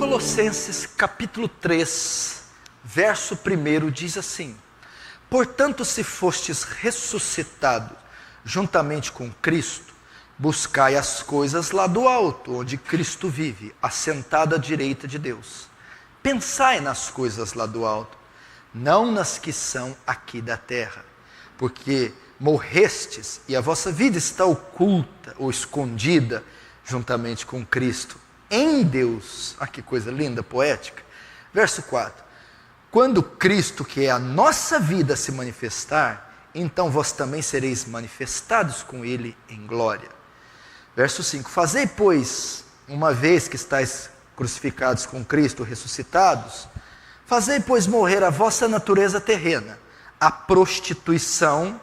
Colossenses capítulo 3, verso 1 diz assim: portanto, se fostes ressuscitados juntamente com Cristo, buscai as coisas lá do alto, onde Cristo vive, assentado à direita de Deus. Pensai nas coisas lá do alto, não nas que são aqui da terra, porque morrestes e a vossa vida está oculta ou escondida juntamente com Cristo em Deus. Ah, que coisa linda, poética. Verso 4: quando Cristo, que é a nossa vida, se manifestar, então vós também sereis manifestados com Ele em glória. Verso 5: fazei, pois, uma vez que estáis crucificados com Cristo, ressuscitados, fazei, pois, morrer a vossa natureza terrena, a prostituição,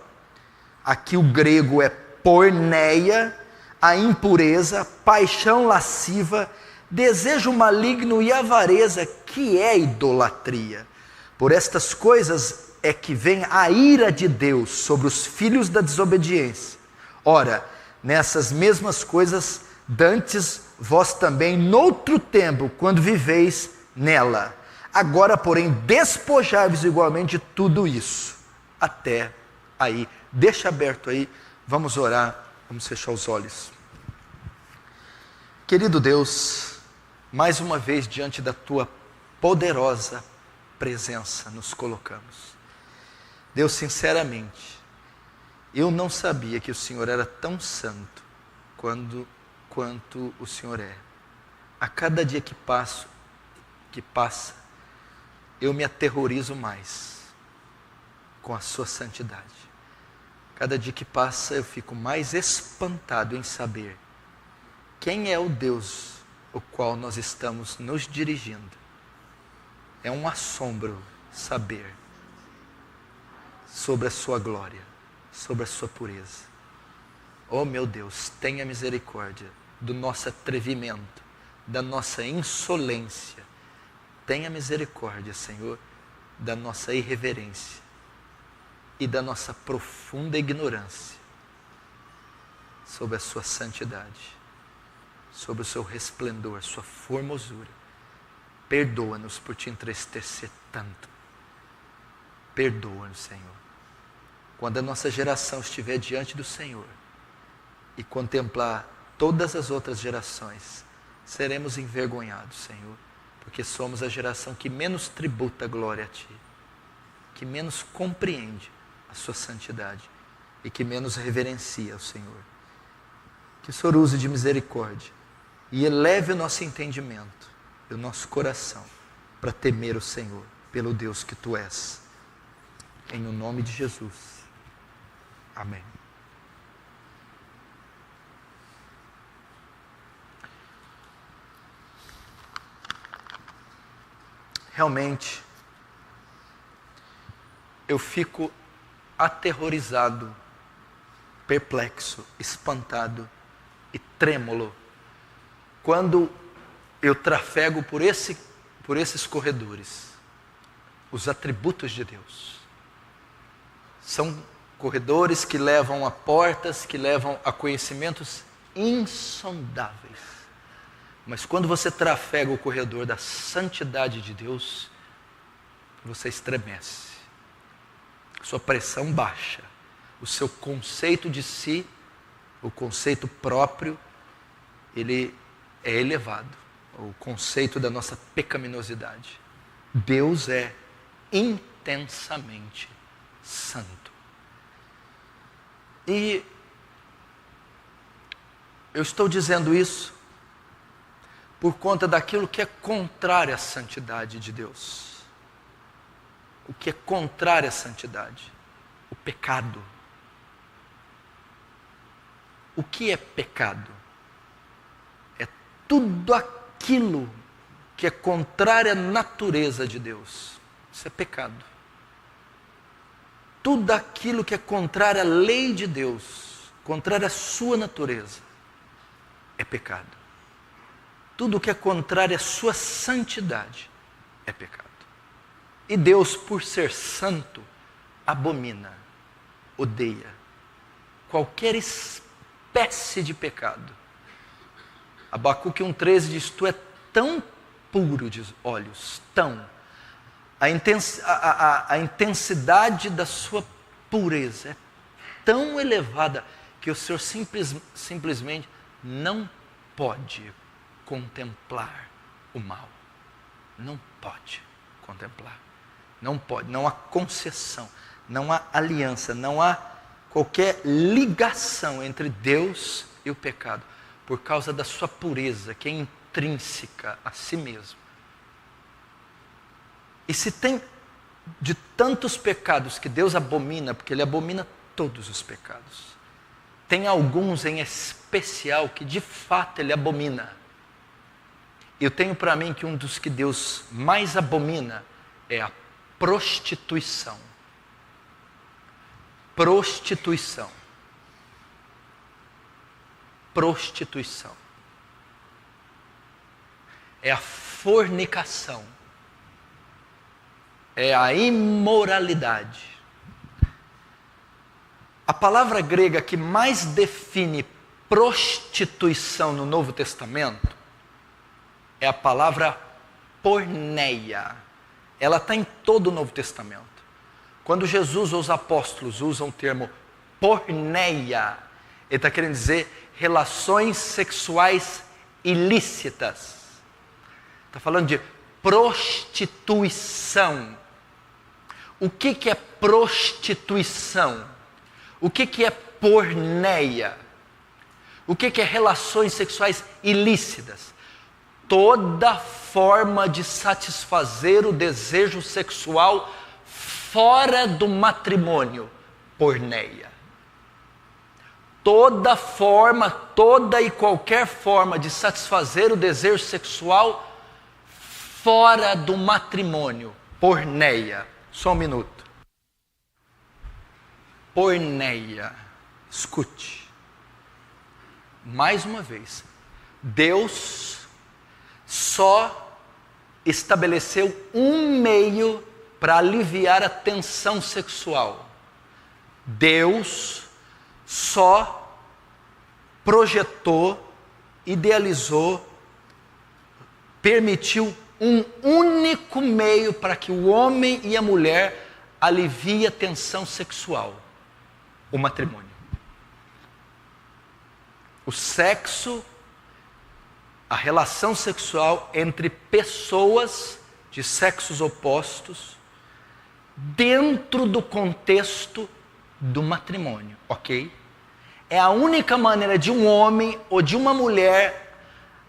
aqui o grego é porneia, a impureza, paixão lasciva, desejo maligno e avareza, que é idolatria. Por estas coisas é que vem a ira de Deus sobre os filhos da desobediência. Ora, nessas mesmas coisas, dantes vós também, noutro tempo, quando viveis nela. Agora, porém, despojai-vos igualmente de tudo isso. Até aí. Deixa aberto aí, vamos orar, vamos fechar os olhos. Querido Deus, mais uma vez diante da Tua poderosa presença nos colocamos. Deus, sinceramente, eu não sabia que o Senhor era tão santo quanto o Senhor é. A cada dia que passa, eu me aterrorizo mais com a sua santidade. Cada dia que passa, eu fico mais espantado em saber quem é o Deus o qual nós estamos nos dirigindo. É um assombro saber sobre a sua glória, sobre a sua pureza. Oh meu Deus, tenha misericórdia do nosso atrevimento, da nossa insolência. Tenha misericórdia, Senhor, da nossa irreverência e da nossa profunda ignorância sobre a sua santidade, sobre o seu resplendor, sua formosura. Perdoa-nos por te entristecer tanto. Perdoa-nos, Senhor. Quando a nossa geração estiver diante do Senhor e contemplar todas as outras gerações, seremos envergonhados, Senhor, porque somos a geração que menos tributa glória a Ti, que menos compreende a sua santidade e que menos reverencia o Senhor. Que o Senhor use de misericórdia e eleve o nosso entendimento e o nosso coração para temer o Senhor, pelo Deus que Tu és. Em o nome de Jesus. Amém. Realmente, eu fico aterrorizado, perplexo, espantado e trêmulo quando eu trafego por esses corredores, os atributos de Deus. São corredores que levam a portas, que levam a conhecimentos insondáveis. Mas quando você trafega o corredor da santidade de Deus, você estremece. Sua pressão baixa. O seu conceito de si, o conceito próprio, ele é elevado. O conceito da nossa pecaminosidade. Deus é intensamente santo. E eu estou dizendo isso por conta daquilo que é contrário à santidade de Deus. O que é contrário à santidade? O pecado. O que é pecado? É tudo aquilo que é contrário à natureza de Deus. Isso é pecado. Tudo aquilo que é contrário à lei de Deus, contrário à sua natureza, é pecado. Tudo que é contrário à sua santidade é pecado. E Deus, por ser santo, abomina, odeia qualquer espécie de pecado. Abacuque 1,13 diz: Tu é tão puro de olhos, tão. A intensidade da sua pureza é tão elevada que o Senhor simplesmente não pode contemplar o mal. Não pode contemplar. Não pode, não há concessão, não há aliança, não há qualquer ligação entre Deus e o pecado, por causa da sua pureza, que é intrínseca a si mesmo. E se tem de tantos pecados que Deus abomina, porque Ele abomina todos os pecados, tem alguns em especial que de fato Ele abomina. Eu tenho para mim que um dos que Deus mais abomina é a prostituição. Prostituição. Prostituição. É a fornicação. É a imoralidade. A palavra grega que mais define prostituição no Novo Testamento é a palavra porneia. Ela está em todo o Novo Testamento. Quando Jesus ou os apóstolos usam o termo porneia, ele está querendo dizer relações sexuais ilícitas. Está falando de prostituição. O que é prostituição? O que é porneia? O que é relações sexuais ilícitas? Toda forma de satisfazer o desejo sexual fora do matrimônio, porneia. Toda e qualquer forma de satisfazer o desejo sexual fora do matrimônio, porneia. Só um minuto. Porneia. Escute. Mais uma vez. Deus só estabeleceu um meio para aliviar a tensão sexual. Deus só projetou, idealizou, permitiu um único meio para que o homem e a mulher aliviem a tensão sexual: o matrimônio. O sexo, a relação sexual entre pessoas de sexos opostos, dentro do contexto do matrimônio, ok? É a única maneira de um homem ou de uma mulher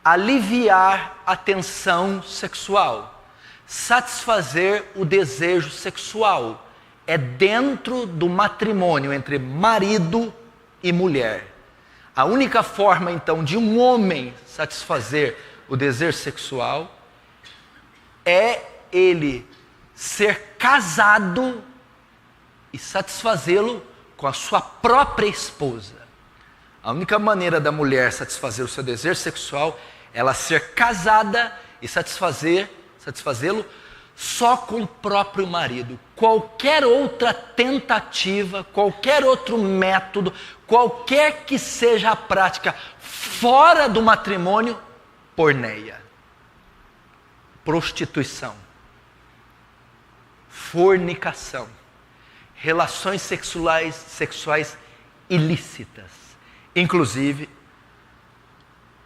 aliviar a tensão sexual, satisfazer o desejo sexual. É dentro do matrimônio entre marido e mulher. A única forma, então, de um homem satisfazer o desejo sexual é ele ser casado e satisfazê-lo com a sua própria esposa. A única maneira da mulher satisfazer o seu desejo sexual é ela ser casada e satisfazê-lo só com o próprio marido. Qualquer outra tentativa, qualquer outro método, qualquer que seja a prática fora do matrimônio, porneia. Prostituição. Fornicação. Relações sexuais ilícitas. Inclusive,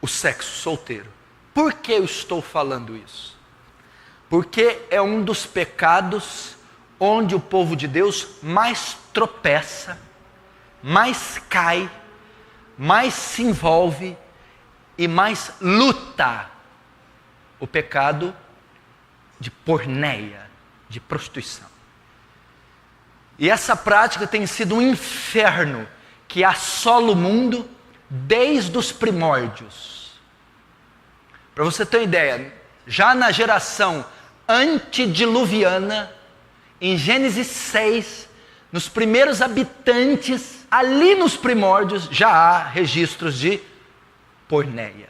o sexo solteiro. Por que eu estou falando isso? Porque é um dos pecados onde o povo de Deus mais tropeça, mais cai, mais se envolve e mais luta. O pecado de porneia, de prostituição. E essa prática tem sido um inferno que assola o mundo desde os primórdios. Para você ter uma ideia, já na geração antediluviana, em Gênesis 6, nos primeiros habitantes, ali nos primórdios, já há registros de porneia.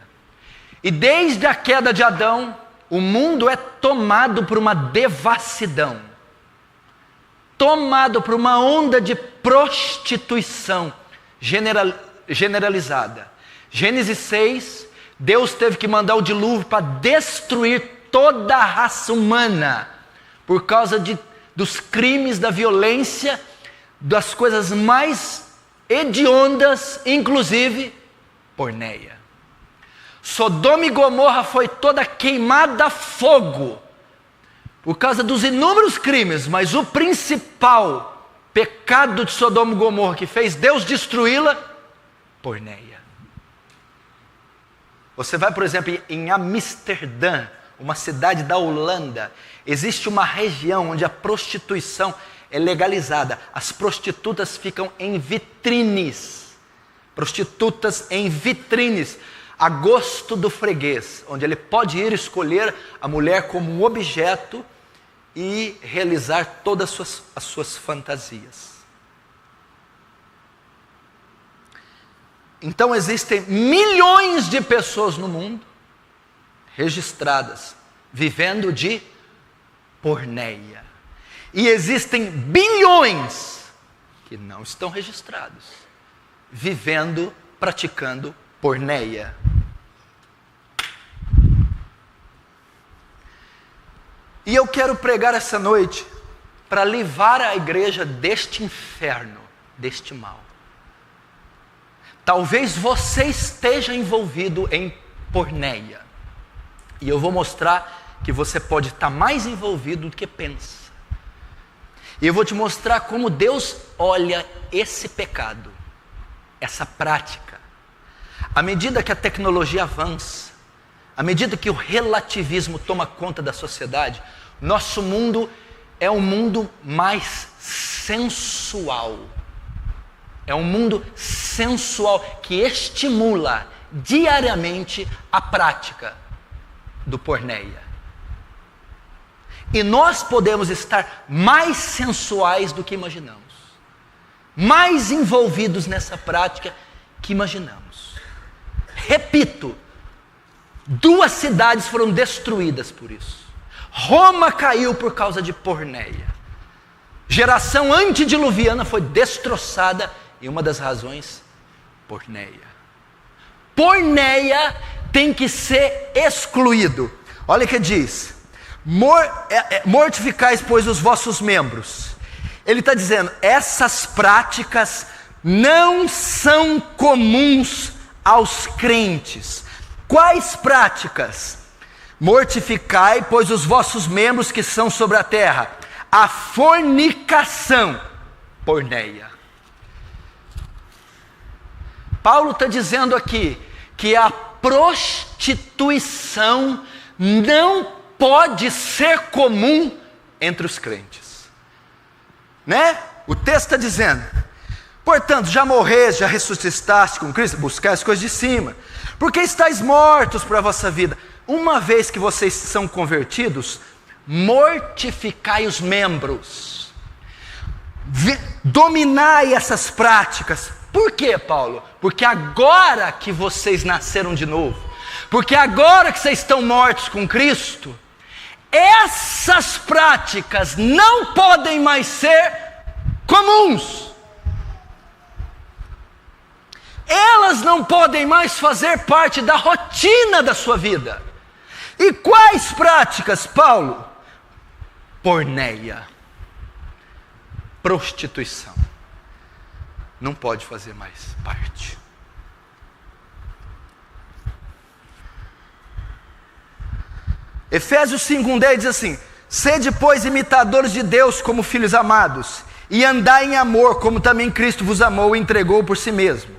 E desde a queda de Adão, o mundo é tomado por uma devassidão, tomado por uma onda de prostituição generalizada. Gênesis 6, Deus teve que mandar o dilúvio para destruir toda a raça humana, por causa dos crimes, da violência, das coisas mais hediondas, inclusive porneia. Sodoma e Gomorra foi toda queimada a fogo, por causa dos inúmeros crimes, mas o principal pecado de Sodoma e Gomorra que fez Deus destruí-la, porneia. Você vai, por exemplo, em Amsterdã, uma cidade da Holanda, existe uma região onde a prostituição é legalizada. As prostitutas ficam em vitrines, prostitutas em vitrines, a gosto do freguês, onde ele pode ir escolher a mulher como um objeto e realizar todas as suas fantasias. Então existem milhões de pessoas no mundo registradas, vivendo de porneia. E existem bilhões que não estão registrados, vivendo, praticando porneia. E eu quero pregar essa noite para livrar a igreja deste inferno, deste mal. Talvez você esteja envolvido em porneia. E eu vou mostrar que você pode estar mais envolvido do que pensa. E eu vou te mostrar como Deus olha esse pecado, essa prática. À medida que a tecnologia avança, à medida que o relativismo toma conta da sociedade, nosso mundo é um mundo mais sensual. É um mundo sensual que estimula diariamente a prática do porneia. E nós podemos estar mais sensuais do que imaginamos, mais envolvidos nessa prática que imaginamos. Repito, 2 cidades foram destruídas por isso. Roma caiu por causa de porneia. Geração antediluviana foi destroçada, e uma das razões, porneia. Porneia tem que ser excluído. Olha o que diz: mortificais, pois, os vossos membros. Ele está dizendo, essas práticas não são comuns aos crentes. Quais práticas? Mortificai, pois, os vossos membros que são sobre a terra. A fornicação, porneia. Paulo está dizendo aqui que a prostituição não pode ser comum entre os crentes, né? O texto está dizendo, portanto, já morreste, já ressuscitaste com Cristo, buscai as coisas de cima, porque estáis mortos para a vossa vida. Uma vez que vocês são convertidos, mortificai os membros, dominai essas práticas. Por quê, Paulo? Porque agora que vocês nasceram de novo, porque agora que vocês estão mortos com Cristo, essas práticas não podem mais ser comuns. Elas não podem mais fazer parte da rotina da sua vida. E quais práticas, Paulo? Porneia, prostituição. Não pode fazer mais parte. Efésios 5:10 diz assim: sede, pois, imitadores de Deus como filhos amados, e andai em amor, como também Cristo vos amou e entregou por si mesmo,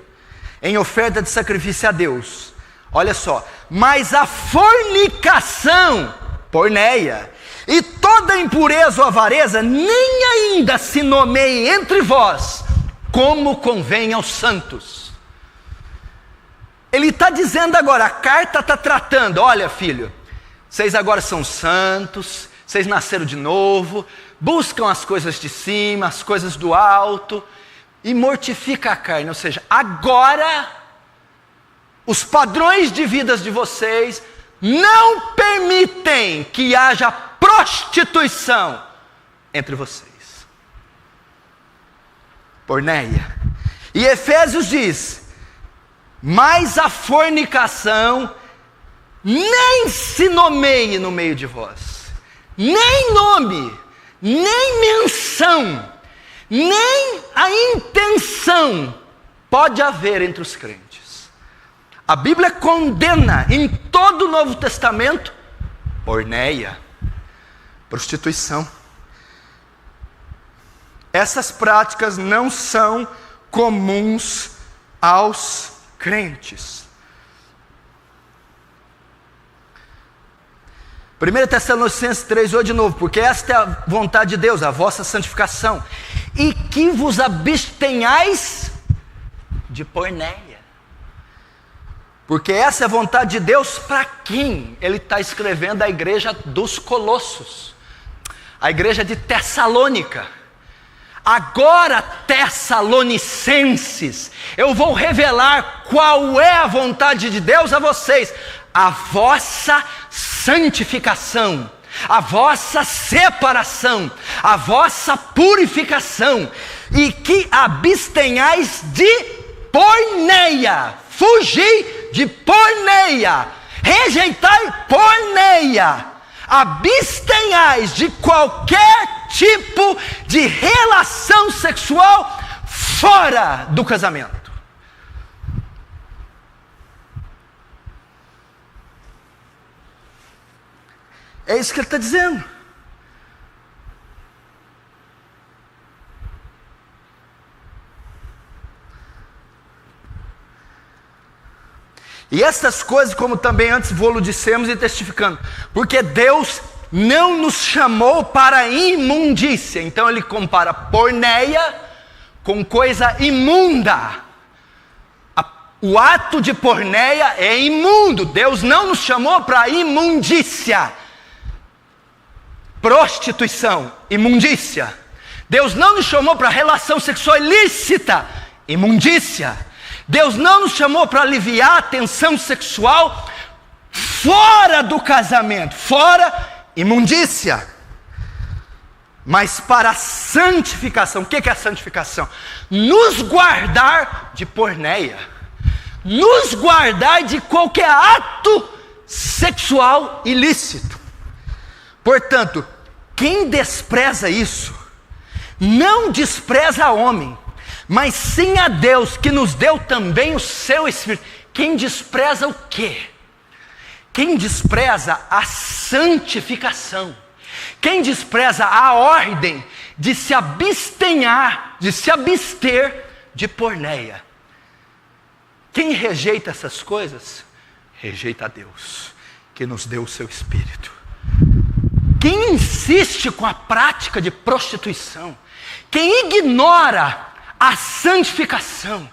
em oferta de sacrifício a Deus. Olha só, mas a fornicação, porneia, e toda impureza ou avareza, nem ainda se nomeie entre vós, como convém aos santos. Ele está dizendo agora, a carta está tratando, olha filho, vocês agora são santos, vocês nasceram de novo, buscam as coisas de cima, as coisas do alto, e mortifica a carne, ou seja, agora os padrões de vida de vocês não permitem que haja prostituição entre vocês. Porneia. E Efésios diz, mas a fornicação nem se nomeie no meio de vós, nem nome, nem menção, nem a intenção pode haver entre os crentes. A Bíblia condena em todo o Novo Testamento porneia, prostituição. Essas práticas não são comuns aos crentes. 1 Tessalonicenses 3:8 de novo, porque esta é a vontade de Deus, a vossa santificação, e que vos abstenhais de porneia. Porque essa é a vontade de Deus para quem? Ele está escrevendo a igreja dos Colossos, a igreja de Tessalônica. Agora, Tessalonicenses, eu vou revelar qual é a vontade de Deus a vocês: a vossa santificação, a vossa separação, a vossa purificação, e que abstenhais de porneia. Fugir de porneia, rejeitai porneia, abstenhais de qualquer tipo de relação sexual fora do casamento. É isso que ele está dizendo. E essas coisas, como também antes vou-lo dissemos e testificando, porque Deus não nos chamou para imundícia. Então ele compara porneia com coisa imunda. O ato de porneia é imundo. Deus não nos chamou para imundícia. Prostituição, imundícia. Deus não nos chamou para relação sexual ilícita, imundícia. Deus não nos chamou para aliviar a tensão sexual fora do casamento, fora imundícia, mas para a santificação. O que é a santificação? Nos guardar de porneia, nos guardar de qualquer ato sexual ilícito. Portanto, quem despreza isso, não despreza homem, mas sim a Deus, que nos deu também o seu Espírito. Quem despreza o quê? Quem despreza a santificação, quem despreza a ordem de se abster de porneia, quem rejeita essas coisas, rejeita a Deus, que nos deu o seu Espírito. Quem insiste com a prática de prostituição, quem ignora a santificação,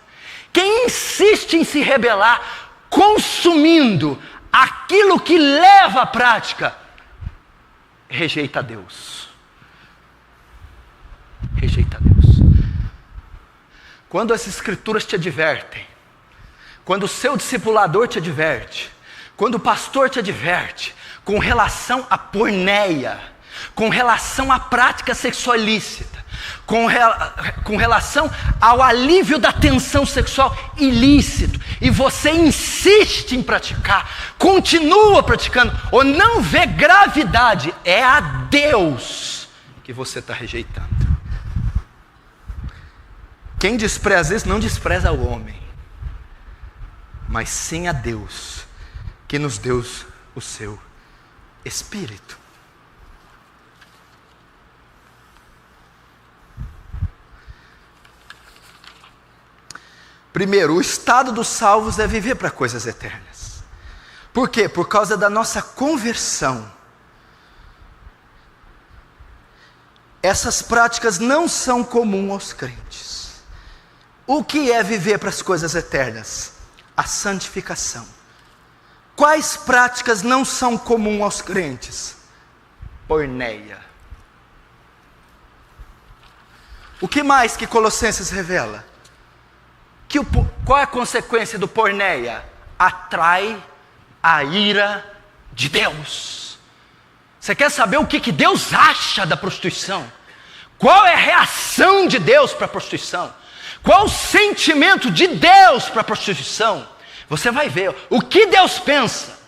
quem insiste em se rebelar, consumindo aquilo que leva à prática, rejeita a Deus. Rejeita a Deus. Quando as Escrituras te advertem, quando o seu discipulador te adverte, quando o pastor te adverte, com relação à porneia, com relação à prática sexual ilícita, com relação ao alívio da tensão sexual ilícito, e você insiste em praticar, continua praticando, ou não vê gravidade, é a Deus que você está rejeitando. Quem despreza isso não despreza o homem, mas sim a Deus, que nos deu o seu Espírito. Primeiro, o estado dos salvos é viver para coisas eternas. Por quê? Por causa da nossa conversão. Essas práticas não são comuns aos crentes. O que é viver para as coisas eternas? A santificação. Quais práticas não são comuns aos crentes? Porneia. O que mais que Colossenses revela? Qual é a consequência do porneia? Atrai a ira de Deus. Você quer saber o que Deus acha da prostituição? Qual é a reação de Deus para a prostituição? Qual o sentimento de Deus para a prostituição? Você vai ver o que Deus pensa.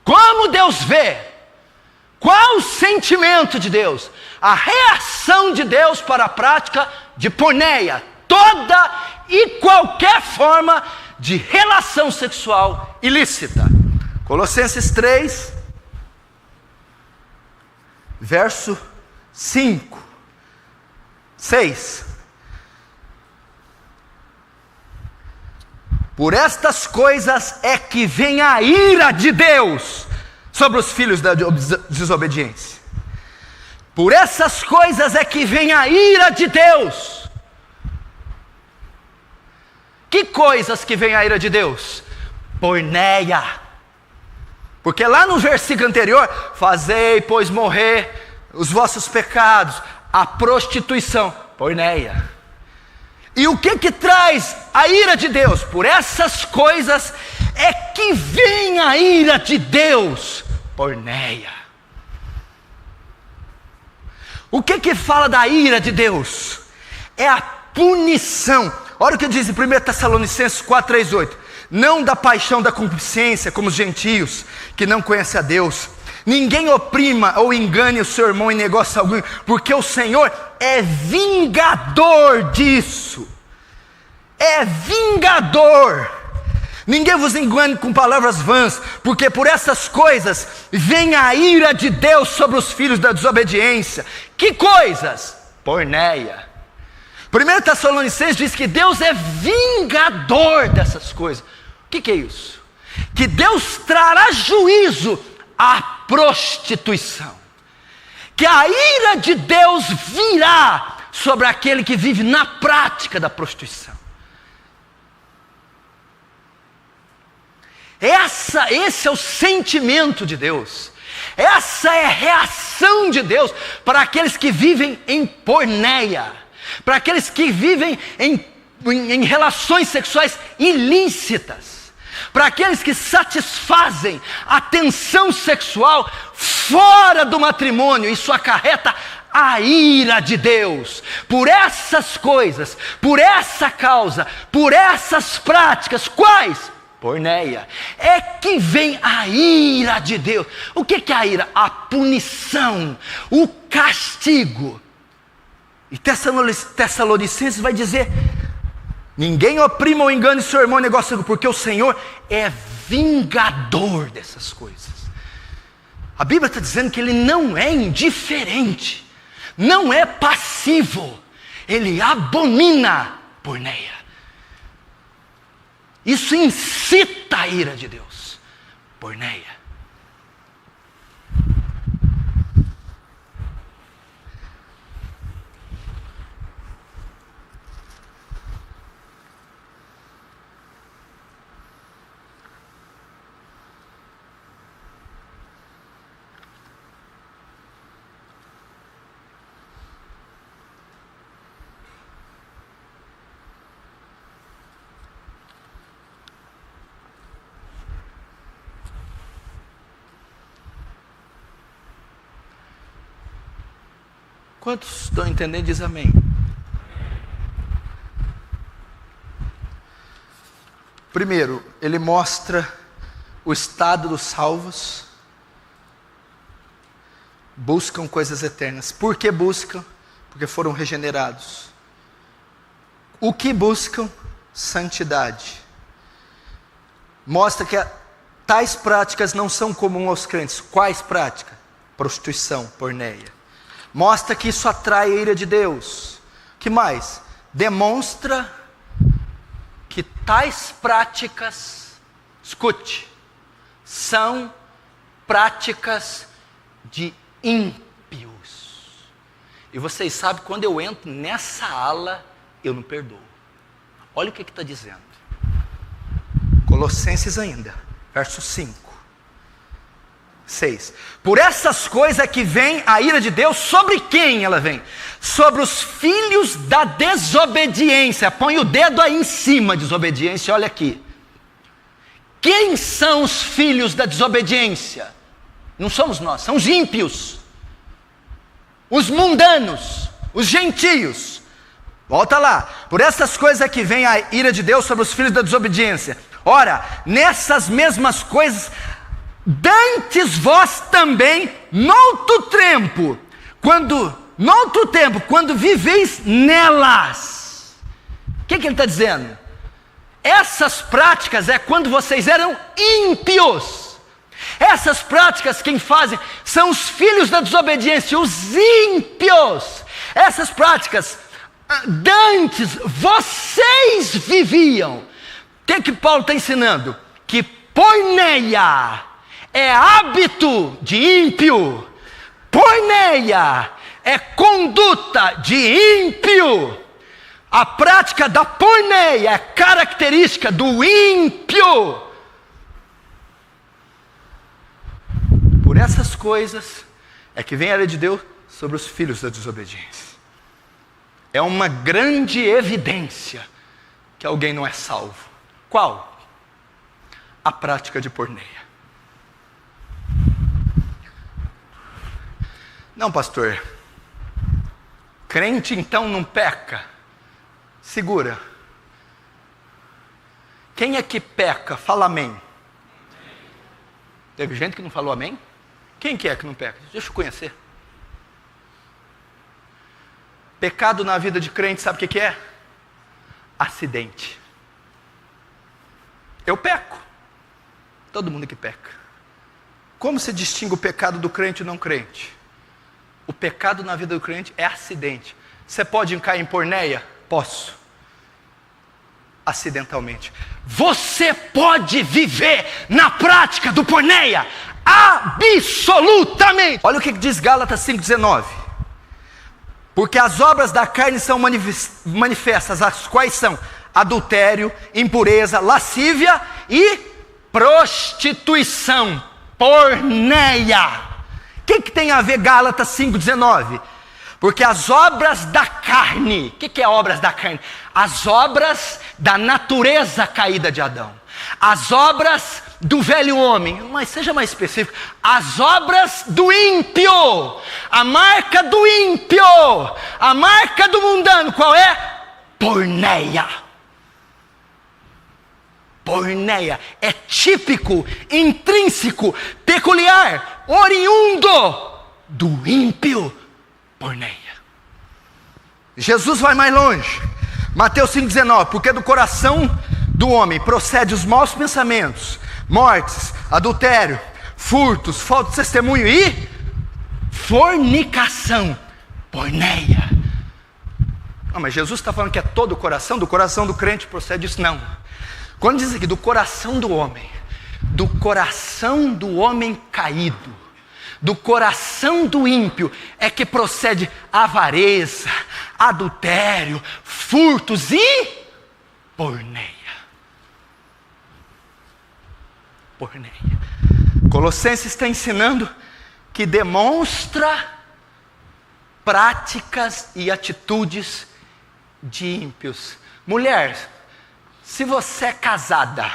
Como Deus vê? Qual o sentimento de Deus? A reação de Deus para a prática de porneia, toda e qualquer forma de relação sexual ilícita. Colossenses 3, verso 5, 6. Por estas coisas é que vem a ira de Deus sobre os filhos da desobediência. Por essas coisas é que vem a ira de Deus. Que coisas que vem a ira de Deus? Porneia. Porque lá no versículo anterior, fazei, pois, morrer os vossos pecados, a prostituição, porneia. E o que traz a ira de Deus? Por essas coisas é que vem a ira de Deus, porneia. O que fala da ira de Deus? É a punição. Olha o que diz em 1 Tessalonicenses 4, 3, 8. Não da paixão da concupiscência, como os gentios, que não conhecem a Deus. Ninguém oprima ou engane o seu irmão em negócio algum, porque o Senhor é vingador disso. É vingador. Ninguém vos engane com palavras vãs, porque por essas coisas vem a ira de Deus sobre os filhos da desobediência. Que coisas? Porneia. 1 Tessalonicenses diz que Deus é vingador dessas coisas. O que é isso? Que Deus trará juízo à prostituição. Que a ira de Deus virá sobre aquele que vive na prática da prostituição. Esse é o sentimento de Deus. Essa é a reação de Deus para aqueles que vivem em porneia, para aqueles que vivem em relações sexuais ilícitas, para aqueles que satisfazem a tensão sexual fora do matrimônio. Isso acarreta a ira de Deus. Por essas coisas, por essa causa, por essas práticas, quais? Porneia. É que vem a ira de Deus. O que é a ira? A punição, o castigo. E Tessalonicenses vai dizer: ninguém oprima ou engane seu irmão em negócio, porque o Senhor é vingador dessas coisas. A Bíblia está dizendo que Ele não é indiferente, não é passivo, Ele abomina porneia. Isso incita a ira de Deus. Porneia. Quantos estão entendendo? Diz amém. Primeiro, ele mostra o estado dos salvos. Buscam coisas eternas. Por que buscam? Porque foram regenerados. O que buscam? Santidade. Mostra que tais práticas não são comuns aos crentes. Quais práticas? Prostituição, porneia. Mostra que isso atrai a ira de Deus. Que mais? Demonstra que tais práticas, escute, são práticas de ímpios. E vocês sabem, quando eu entro nessa ala, eu não perdoo. Olha o que está dizendo. Colossenses ainda, verso 5. 6. Por essas coisas é que vem a ira de Deus. Sobre quem ela vem? Sobre os filhos da desobediência. Põe o dedo aí em cima, desobediência, olha aqui. Quem são os filhos da desobediência? Não somos nós, são os ímpios, os mundanos, os gentios. Volta lá. Por essas coisas é que vem a ira de Deus sobre os filhos da desobediência. Ora, nessas mesmas coisas dantes vós também, noutro tempo, quando viveis nelas. O que ele está dizendo? Essas práticas é quando vocês eram ímpios. Essas práticas quem fazem são os filhos da desobediência, os ímpios. Essas práticas, dantes, vocês viviam. O que Paulo está ensinando? Que porneia é hábito de ímpio. Porneia é conduta de ímpio. A prática da porneia é característica do ímpio. Por essas coisas é que vem a ira de Deus sobre os filhos da desobediência. É uma grande evidência que alguém não é salvo. Qual? A prática de porneia. Não, pastor. Crente então não peca? Segura. Quem é que peca? Fala amém. Teve gente que não falou amém? Quem que é que não peca? Deixa eu conhecer. Pecado na vida de crente, sabe o que é? Acidente. Eu peco. Todo mundo que peca. Como se distingue o pecado do crente e não crente? O pecado na vida do crente é acidente. Você pode cair em porneia? Posso. Acidentalmente. Você pode viver na prática do porneia? Absolutamente. Olha o que diz Gálatas 5,19. Porque as obras da carne são manifestas, as quais são adultério, impureza, lascívia e prostituição. Porneia. O que tem a ver Gálatas 5,19? Porque as obras da carne, o que é obras da carne? As obras da natureza caída de Adão. As obras do velho homem, mas seja mais específico, as obras do ímpio, a marca do ímpio, a marca do mundano, qual é? Porneia. Porneia é típico, intrínseco, peculiar, oriundo do ímpio. Porneia. Jesus vai mais longe. Mateus 5,19. Porque do coração do homem procede os maus pensamentos, mortes, adultério, furtos, falta de testemunho e fornicação. Porneia. Não, mas Jesus está falando que é todo o coração, do coração do crente procede isso? Não. Quando diz aqui do coração do homem caído, do coração do ímpio, é que procede avareza, adultério, furtos e porneia. Porneia. Colossenses está ensinando que demonstra práticas e atitudes de ímpios. Mulher, se você é casada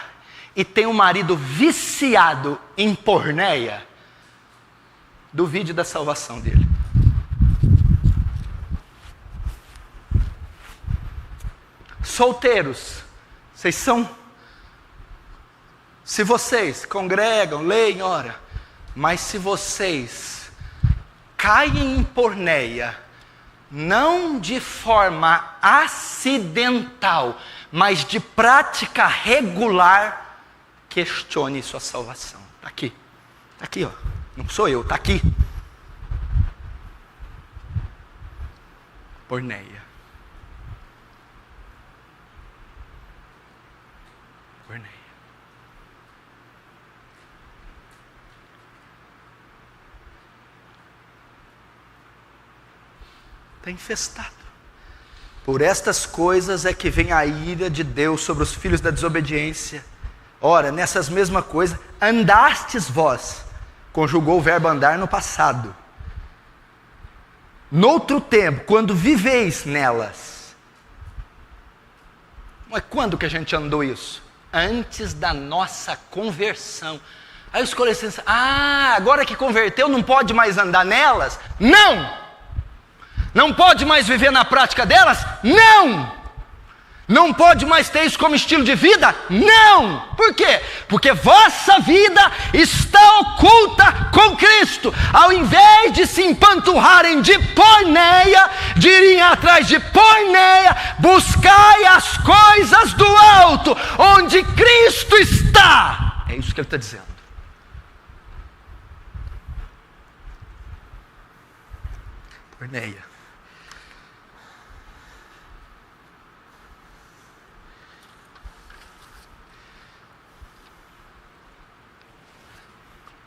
e tem um marido viciado em porneia, duvide da salvação dele. Solteiros, vocês são... Se vocês congregam, leem, oram, mas se vocês caem em porneia, não de forma acidental, mas de prática regular, questione sua salvação. Está aqui. Está aqui, ó. Não sou eu, está aqui. Porneia. Porneia. Está infestado. Por estas coisas é que vem a ira de Deus sobre os filhos da desobediência. Ora, nessas mesmas coisas, andastes vós. Conjugou o verbo andar no passado. Noutro tempo, quando viveis nelas. Mas quando que a gente andou isso? Antes da nossa conversão. Aí os colescentes, agora que converteu não pode mais andar nelas? Não! Não pode mais viver na prática delas? Não! Não pode mais ter isso como estilo de vida? Não! Por quê? Porque vossa vida está oculta com Cristo. Ao invés de se empanturrarem de porneia, de irem atrás de porneia, buscai as coisas do alto, onde Cristo está. É isso que ele está dizendo. Porneia.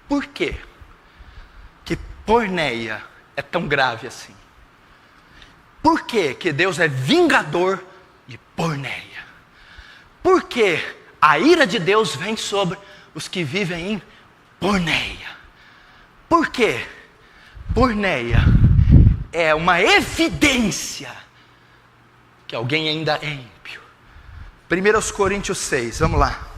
Por quê que porneia é tão grave assim? Por quê que Deus é vingador de porneia? Por que a ira de Deus vem sobre os que vivem em porneia? Por quê? Porneia é uma evidência que alguém ainda é ímpio. 1 Coríntios 6, vamos lá.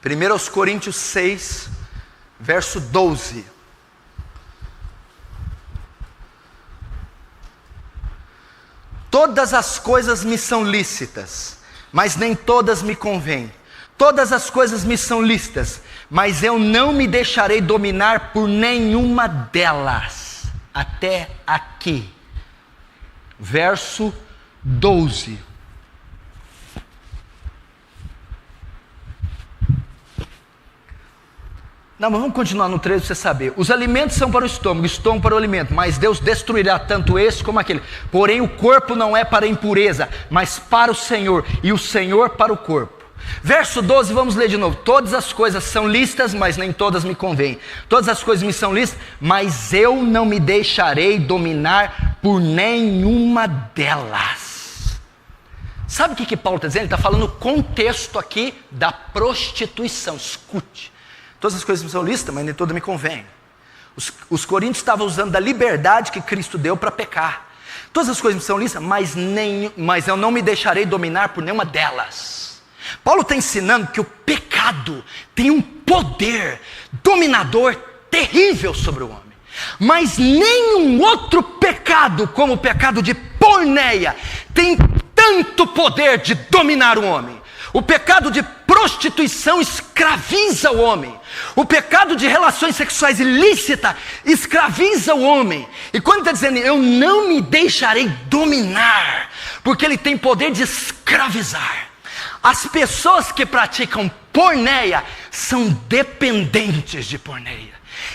Primeiro aos Coríntios 6, verso 12. Todas as coisas me são lícitas, mas nem todas me convêm. Todas as coisas me são lícitas, mas eu não me deixarei dominar por nenhuma delas. Até aqui. Verso 12. Não, mas vamos continuar no 13 para você saber. Os alimentos são para o estômago para o alimento, mas Deus destruirá tanto esse como aquele. Porém o corpo não é para a impureza, mas para o Senhor, e o Senhor para o corpo. Verso 12, vamos ler de novo. Todas as coisas são lícitas, mas nem todas me convêm. Todas as coisas me são lícitas, mas eu não me deixarei dominar por nenhuma delas. Sabe o que Paulo está dizendo? Ele está falando o contexto aqui da prostituição. Escute. Todas as coisas me são lícitas, mas nem todas me convêm. Os coríntios estavam usando da liberdade que Cristo deu para pecar. Todas as coisas me são lícitas, mas eu não me deixarei dominar por nenhuma delas. Paulo está ensinando que o pecado tem um poder dominador terrível sobre o homem. Mas nenhum outro pecado, como o pecado de porneia, tem tanto poder de dominar o homem. O pecado de prostituição escraviza o homem. O pecado de relações sexuais ilícitas escraviza o homem. E quando está dizendo, eu não me deixarei dominar, porque ele tem poder de escravizar. As pessoas que praticam porneia são dependentes de porneia,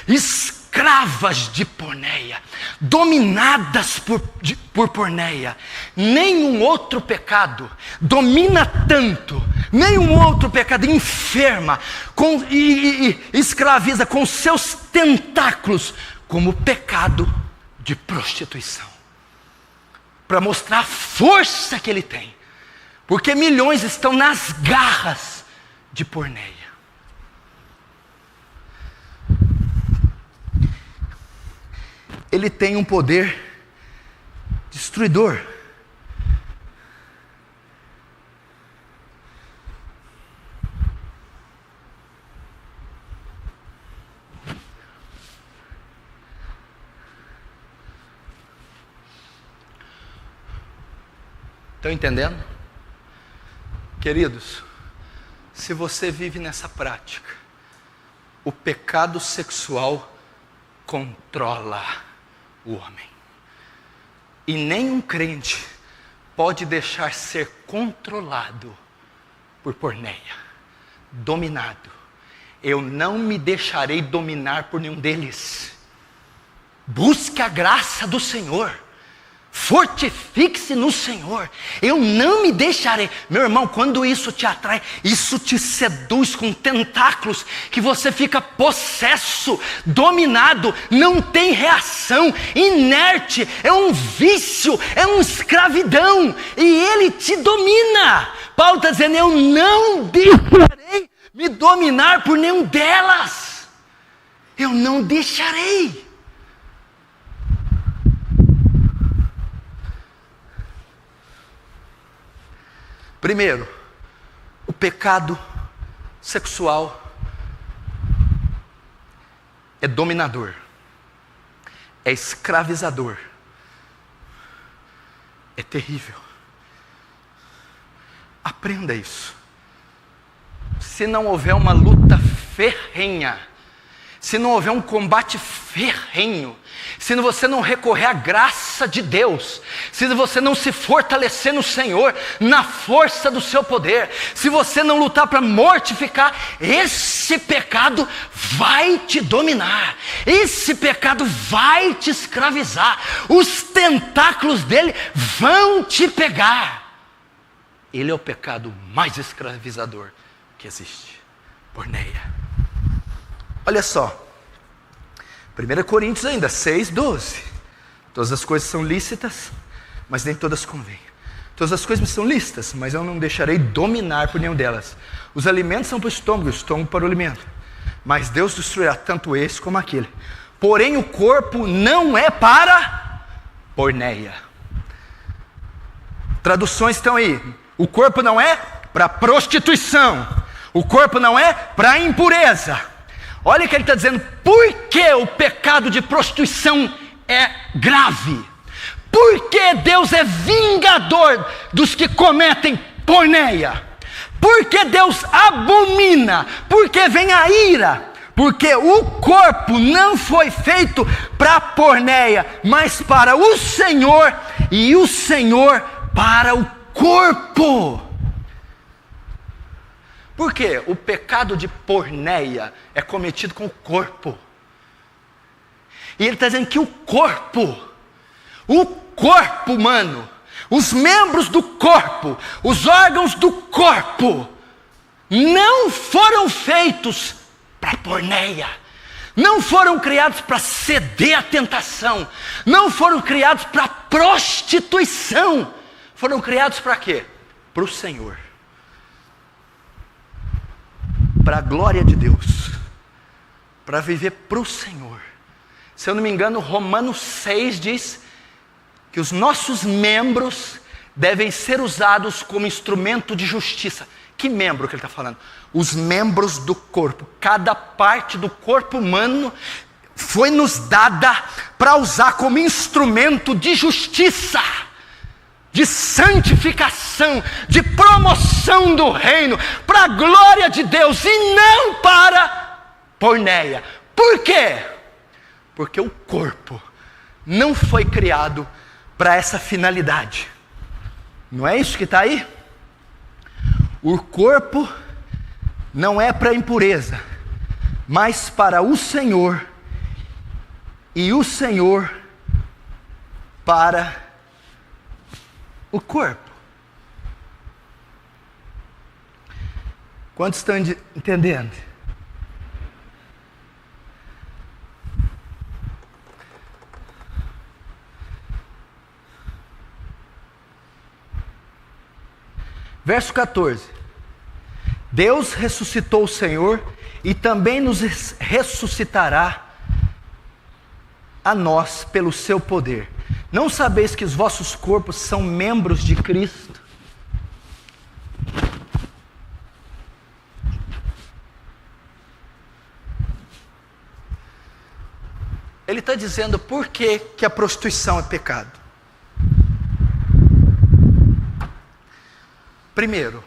escravas de porneia, dominadas por porneia. Nenhum outro pecado domina tanto, nenhum outro pecado enferma e escraviza com seus tentáculos como o pecado de prostituição, para mostrar a força que ele tem, porque milhões estão nas garras de porneia. Ele tem um poder destruidor. Estão entendendo? Queridos, se você vive nessa prática, o pecado sexual controla o homem. E nenhum crente pode deixar ser controlado por porneia, dominado. Eu não me deixarei dominar por nenhum deles. Busque a graça do Senhor. Fortifique-se no Senhor. Eu não me deixarei. Meu irmão, quando isso te atrai, isso te seduz com tentáculos, que você fica possesso, dominado, não tem reação, inerte, é um vício, é uma escravidão, e ele te domina. Paulo está dizendo, eu não deixarei me dominar por nenhum delas. Eu não deixarei. Primeiro, o pecado sexual é dominador, é escravizador, é terrível. Aprenda isso. Se não houver uma luta ferrenha, se não houver um combate ferrenho, se você não recorrer à graça de Deus, se você não se fortalecer no Senhor, na força do seu poder, se você não lutar para mortificar, esse pecado vai te dominar, esse pecado vai te escravizar, os tentáculos dele vão te pegar. Ele é o pecado mais escravizador que existe. Porneia. Olha só, 1 Coríntios ainda, 6:12. Todas as coisas são lícitas, mas nem todas convêm. Todas as coisas são lícitas, mas eu não deixarei dominar por nenhuma delas. Os alimentos são para o estômago para o alimento. Mas Deus destruirá tanto esse como aquele. Porém o corpo não é para porneia. Traduções estão aí. O corpo não é para prostituição. O corpo não é para impureza. Olha o que ele está dizendo. Por que o pecado de prostituição é grave? Por que Deus é vingador dos que cometem porneia? Por que Deus abomina? Por que vem a ira? Porque o corpo não foi feito para porneia, mas para o Senhor, e o Senhor para o corpo. Por quê? O pecado de porneia é cometido com o corpo. E ele está dizendo que o corpo humano, os membros do corpo, os órgãos do corpo, não foram feitos para porneia. Não foram criados para ceder à tentação. Não foram criados para prostituição. Foram criados para quê? Para o Senhor. Para a glória de Deus. Para viver para o Senhor. Se eu não me engano, Romanos 6 diz que os nossos membros devem ser usados como instrumento de justiça. Que membro que ele está falando? Os membros do corpo. Cada parte do corpo humano foi nos dada para usar como instrumento de justiça, de santificação, de promoção do reino, para a glória de Deus e não para porneia. Por quê? Porque o corpo não foi criado para essa finalidade. Não é isso que está aí? O corpo não é para impureza, mas para o Senhor, e o Senhor para o corpo. Quantos estão entendendo? Verso 14. Deus ressuscitou o Senhor e também nos ressuscitará a nós pelo seu poder. Não sabeis que os vossos corpos são membros de Cristo? Ele está dizendo por que a prostituição é pecado. Primeiro,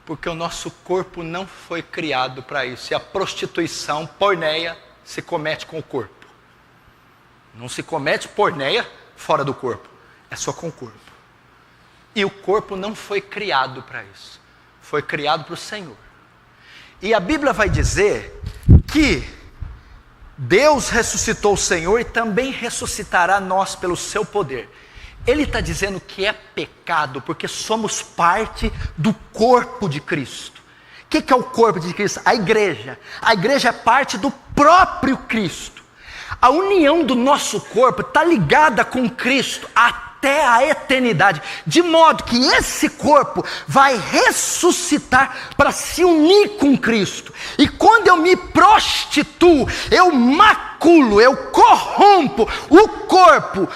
porque o nosso corpo não foi criado para isso. E a prostituição, porneia, se comete com o corpo. Não se comete porneia fora do corpo. É só com o corpo. E o corpo não foi criado para isso. Foi criado para o Senhor. E a Bíblia vai dizer que Deus ressuscitou o Senhor e também ressuscitará nós pelo seu poder. Ele está dizendo que é pecado porque somos parte do corpo de Cristo. O que é o corpo de Cristo? A igreja. A igreja é parte do próprio Cristo. A união do nosso corpo está ligada com Cristo até a eternidade. De modo que esse corpo vai ressuscitar para se unir com Cristo. E quando eu me prostituo, eu mato maculo, eu corrompo o corpo,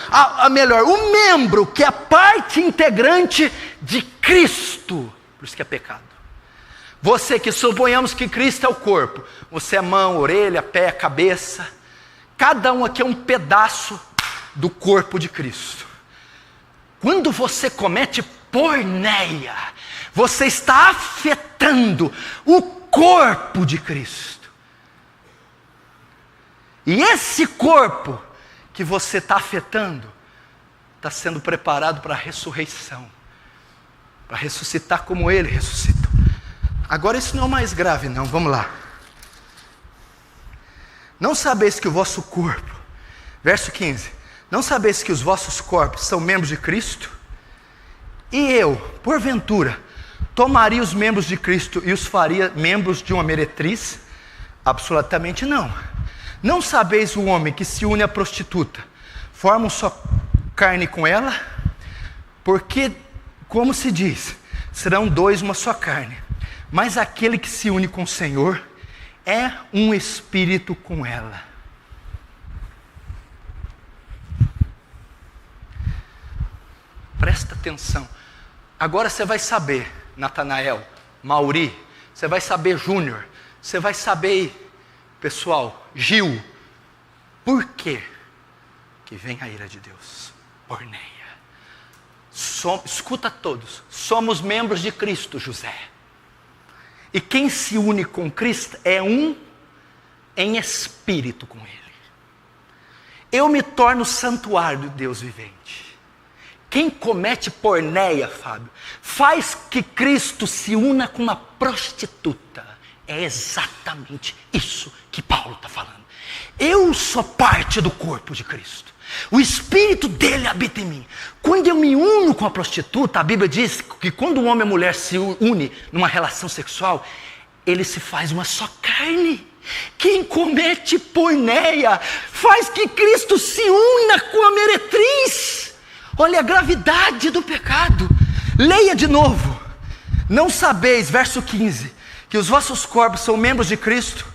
melhor, o membro, que é a parte integrante de Cristo. Por isso que é pecado. Você que suponhamos que Cristo é o corpo, você é mão, orelha, pé, cabeça, cada um aqui é um pedaço do corpo de Cristo. Quando você comete porneia, você está afetando o corpo de Cristo. E esse corpo que você está afetando, está sendo preparado para a ressurreição, para ressuscitar como Ele ressuscitou. Agora isso não é o mais grave não, vamos lá. Não sabeis que o vosso corpo, verso 15, não sabeis que os vossos corpos são membros de Cristo? E eu, porventura, tomaria os membros de Cristo e os faria membros de uma meretriz? Absolutamente não. Não sabeis o homem que se une à prostituta, forma uma só carne com ela? Porque, como se diz, serão dois uma só carne. Mas aquele que se une com o Senhor é um espírito com ela. Presta atenção. Agora você vai saber, Natanael, Mauri, você vai saber, Júnior, você vai saber, pessoal, Gil, por quê que vem a ira de Deus? Porneia. Escuta todos, somos membros de Cristo, José. E quem se une com Cristo é um em espírito com Ele. Eu me torno santuário do Deus vivente. Quem comete porneia, Fábio, faz que Cristo se una com uma prostituta. É exatamente isso que Paulo está falando. Eu sou parte do corpo de Cristo. O Espírito dele habita em mim. Quando eu me uno com a prostituta, a Bíblia diz que quando um homem e a mulher se unem numa relação sexual, ele se faz uma só carne. Quem comete porneia faz que Cristo se una com a meretriz. Olha a gravidade do pecado. Leia de novo. Não sabeis, verso 15, que os vossos corpos são membros de Cristo?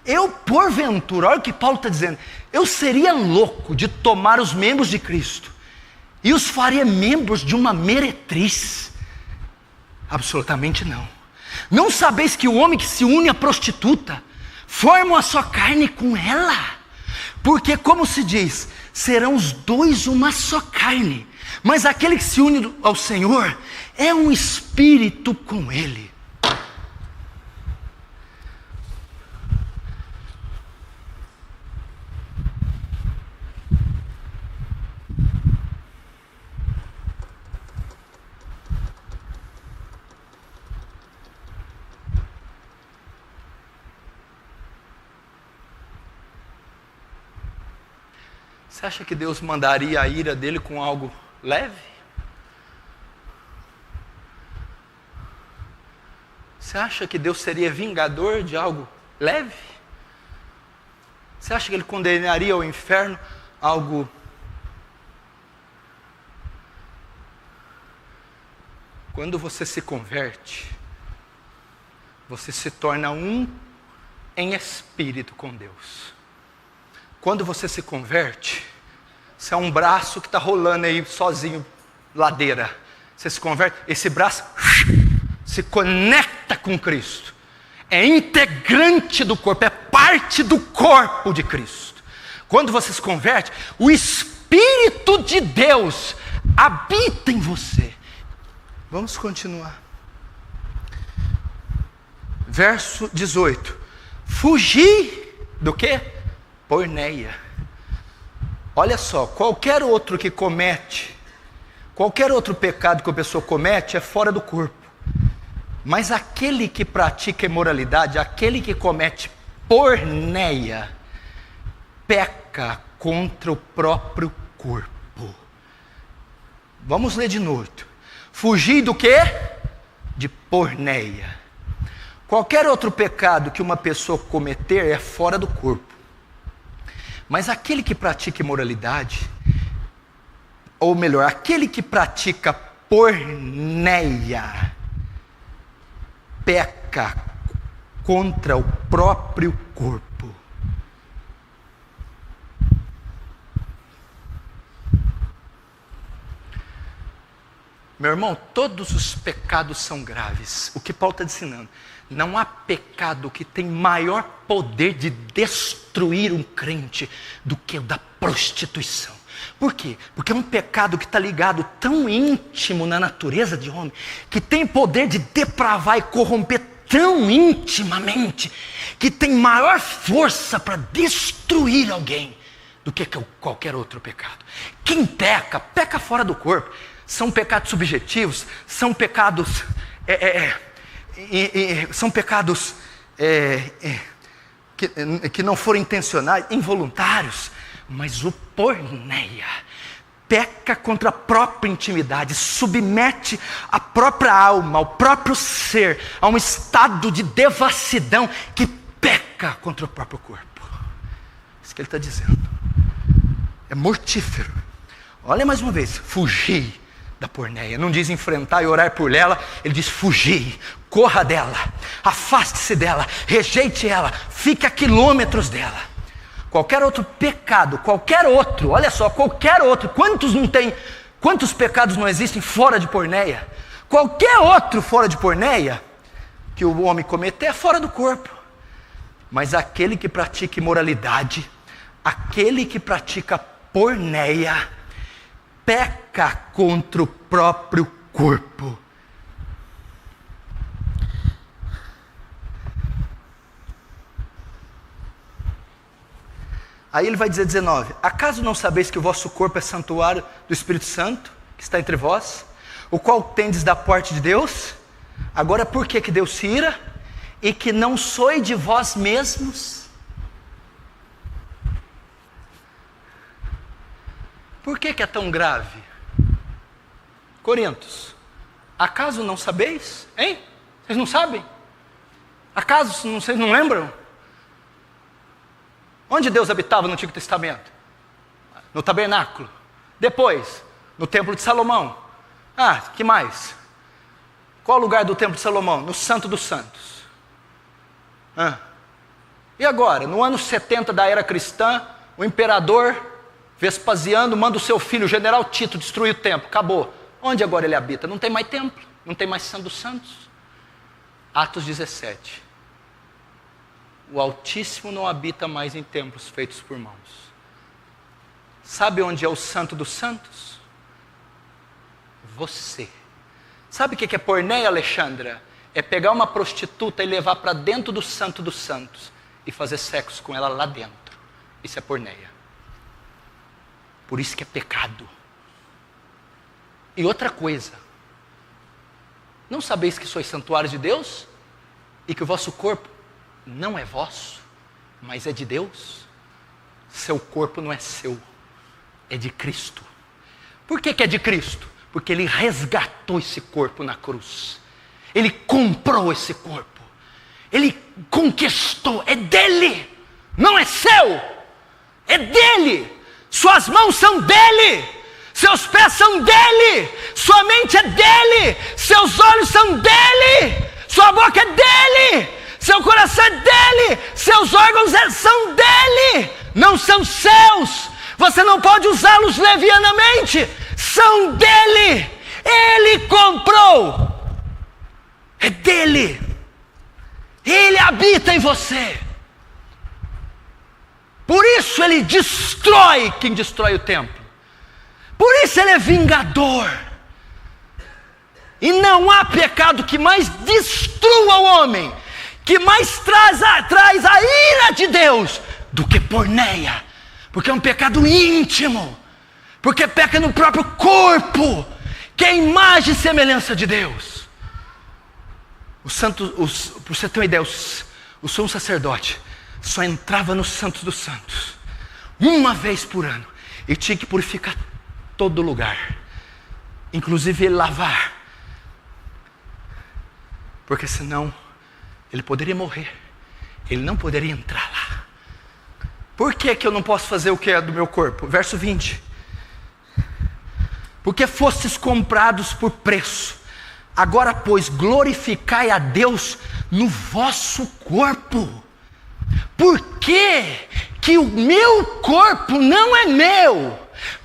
Eu, porventura, olha o que Paulo está dizendo, eu seria louco de tomar os membros de Cristo e os faria membros de uma meretriz? Absolutamente não. Não sabeis que o homem que se une à prostituta forma a sua carne com ela? Porque, como se diz, serão os dois uma só carne. Mas aquele que se une ao Senhor é um espírito com Ele. Você acha que Deus mandaria a ira dele com algo leve? Você acha que Deus seria vingador de algo leve? Você acha que Ele condenaria ao inferno algo? Quando você se converte, você se torna um em espírito com Deus. Quando você se converte, você é um braço que está rolando aí sozinho, ladeira. Você se converte, esse braço se conecta com Cristo. É integrante do corpo, é parte do corpo de Cristo. Quando você se converte, o Espírito de Deus habita em você. Vamos continuar. Verso 18. Fugir do quê? Porneia. Olha só, qualquer outro pecado que a pessoa comete é fora do corpo. Mas aquele que pratica imoralidade, aquele que comete porneia, peca contra o próprio corpo. Vamos ler de novo. Fugir do quê? De porneia. Qualquer outro pecado que uma pessoa cometer é fora do corpo. Mas aquele que pratica imoralidade, ou melhor, aquele que pratica porneia, peca contra o próprio corpo. Meu irmão, todos os pecados são graves. O que Paulo está ensinando? Não há pecado que tem maior poder de destruir um crente do que o da prostituição. Por quê? Porque é um pecado que está ligado tão íntimo na natureza de homem, que tem poder de depravar e corromper tão intimamente, que tem maior força para destruir alguém do que qualquer outro pecado. Quem peca, peca fora do corpo. São pecados subjetivos, são pecados que não foram intencionais, involuntários. Mas o porneia peca contra a própria intimidade, submete a própria alma, ao próprio ser, a um estado de devassidão que peca contra o próprio corpo. Isso que ele está dizendo. É mortífero. Olha mais uma vez, fugir da porneia. Não diz enfrentar e orar por ela, ele diz fugir, corra dela, afaste-se dela, rejeite ela, fique a quilômetros dela. Qualquer outro pecado, qualquer outro, olha só, qualquer outro, quantos pecados não existem fora de porneia? Qualquer outro fora de porneia que o homem cometer é fora do corpo. Mas aquele que pratica imoralidade, aquele que pratica porneia, peca contra o próprio corpo. Aí ele vai dizer 19: acaso não sabeis que o vosso corpo é santuário do Espírito Santo, que está entre vós, o qual tendes da parte de Deus? Agora por que Deus se ira? E que não sois de vós mesmos? Por que é tão grave? Coríntios, acaso não sabeis? Hein? Vocês não sabem? Acaso vocês não lembram? Onde Deus habitava no Antigo Testamento? No tabernáculo. Depois, no Templo de Salomão. Que mais? Qual o lugar do Templo de Salomão? No Santo dos Santos. E agora, no ano 70 da era cristã, o imperador Vespasiano manda o seu filho, o general Tito, destruir o templo. Acabou. Onde agora ele habita? Não tem mais templo, não tem mais Santo dos Santos. Atos 17. O Altíssimo não habita mais em templos feitos por mãos. Sabe onde é o Santo dos Santos? Você. Sabe o que é porneia, Alexandra? É pegar uma prostituta e levar para dentro do Santo dos Santos e fazer sexo com ela lá dentro. Isso é porneia. Por isso que é pecado. E outra coisa, não sabeis que sois santuários de Deus? E que o vosso corpo não é vosso, mas é de Deus? Seu corpo não é seu, é de Cristo. Por que é de Cristo? Porque Ele resgatou esse corpo na cruz. Ele comprou esse corpo. Ele conquistou, é dele, não é seu, é dele. Suas mãos são dele, seus pés são dele, sua mente é dele, seus olhos são dele, sua boca é dele, seu coração é dele, seus órgãos são dele, não são seus. Você não pode usá-los levianamente, são dele, ele comprou, é dele, ele habita em você. Por isso ele destrói quem destrói o templo. Por isso ele é vingador. E não há pecado que mais destrua o homem, que mais traz a ira de Deus, do que porneia. Porque é um pecado íntimo. Porque peca no próprio corpo, que é a imagem e semelhança de Deus. Para você ter uma ideia, o sumo sacerdote só entrava no Santo dos Santos uma vez por ano e tinha que purificar todo lugar, inclusive ele lavar, porque senão ele poderia morrer, ele não poderia entrar lá. Por que eu não posso fazer o que é do meu corpo? Verso 20: porque fostes comprados por preço, agora pois glorificai a Deus no vosso corpo. Por que o meu corpo não é meu?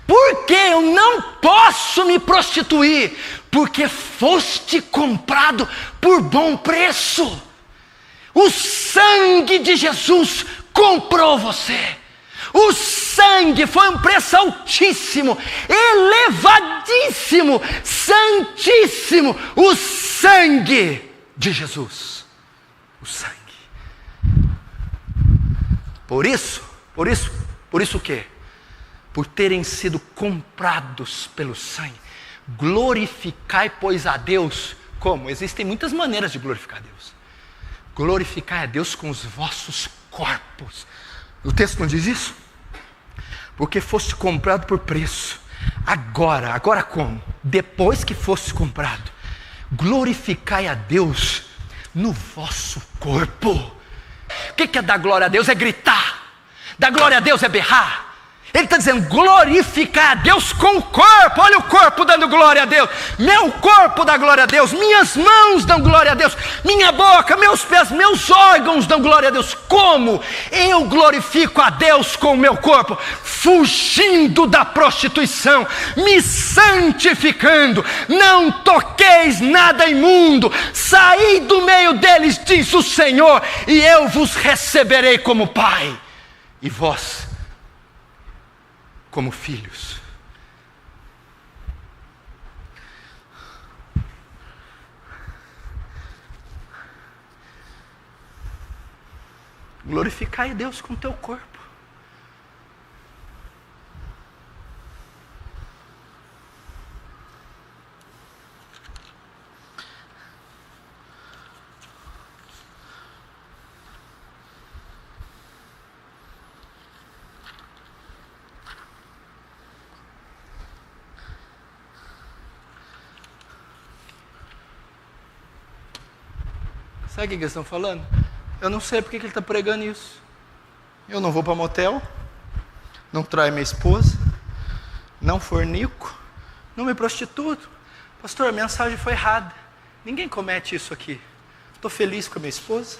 Por que eu não posso me prostituir? porque foste comprado por bom preço. O sangue de Jesus comprou você. O sangue foi um preço altíssimo, elevadíssimo, santíssimo. O sangue de Jesus. O sangue. Por isso o quê? Por terem sido comprados pelo sangue. Glorificai, pois, a Deus. Como? Existem muitas maneiras de glorificar a Deus. Glorificai a Deus com os vossos corpos. O texto não diz isso? Porque foste comprado por preço. Agora como? Depois que foste comprado, glorificai a Deus no vosso corpo. O que é dar glória a Deus? É gritar. Dar glória a Deus é berrar. Ele está dizendo, glorificar a Deus com o corpo. Olha o corpo dando glória a Deus. Meu corpo dá glória a Deus. Minhas mãos dão glória a Deus. Minha boca, meus pés, meus órgãos dão glória a Deus. Como eu glorifico a Deus com o meu corpo? Fugindo da prostituição, me santificando. Não toqueis nada imundo. Saí do meio deles, diz o Senhor, e eu vos receberei como Pai. E vós como filhos. Glorificai a Deus com o teu corpo. Sabe o que eles estão falando? Eu não sei porque ele está pregando isso. Eu não vou para motel, não traio minha esposa, não fornico, não me prostituo. Pastor, a mensagem foi errada. Ninguém comete isso aqui. Estou feliz com a minha esposa,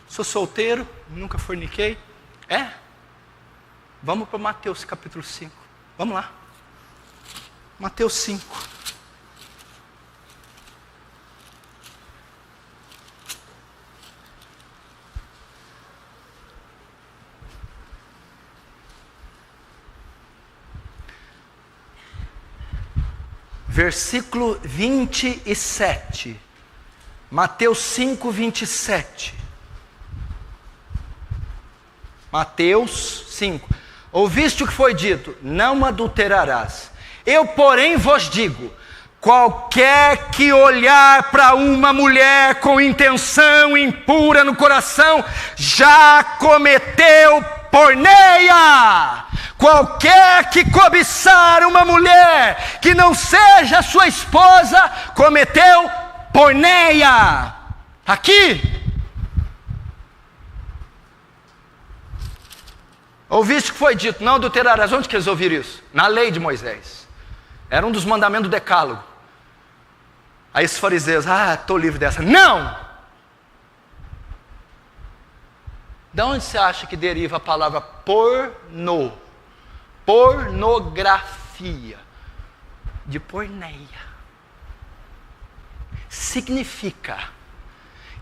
sou solteiro, nunca forniquei. Vamos para Mateus capítulo 5. Vamos lá. Mateus 5. Versículo 27. Mateus 5, 27. Mateus 5. Ouviste o que foi dito? Não adulterarás. Eu, porém, vos digo: qualquer que olhar para uma mulher com intenção impura no coração, já cometeu porneia. Qualquer que cobiçar uma mulher que não seja sua esposa, cometeu porneia. Aqui. Ouviste o que foi dito? Não adulterarás. Onde que eles ouviram isso? Na lei de Moisés. Era um dos mandamentos do decálogo. Aí os fariseus, estou livre dessa. Não! De onde você acha que deriva a palavra pornô? Pornografia. De porneia. Significa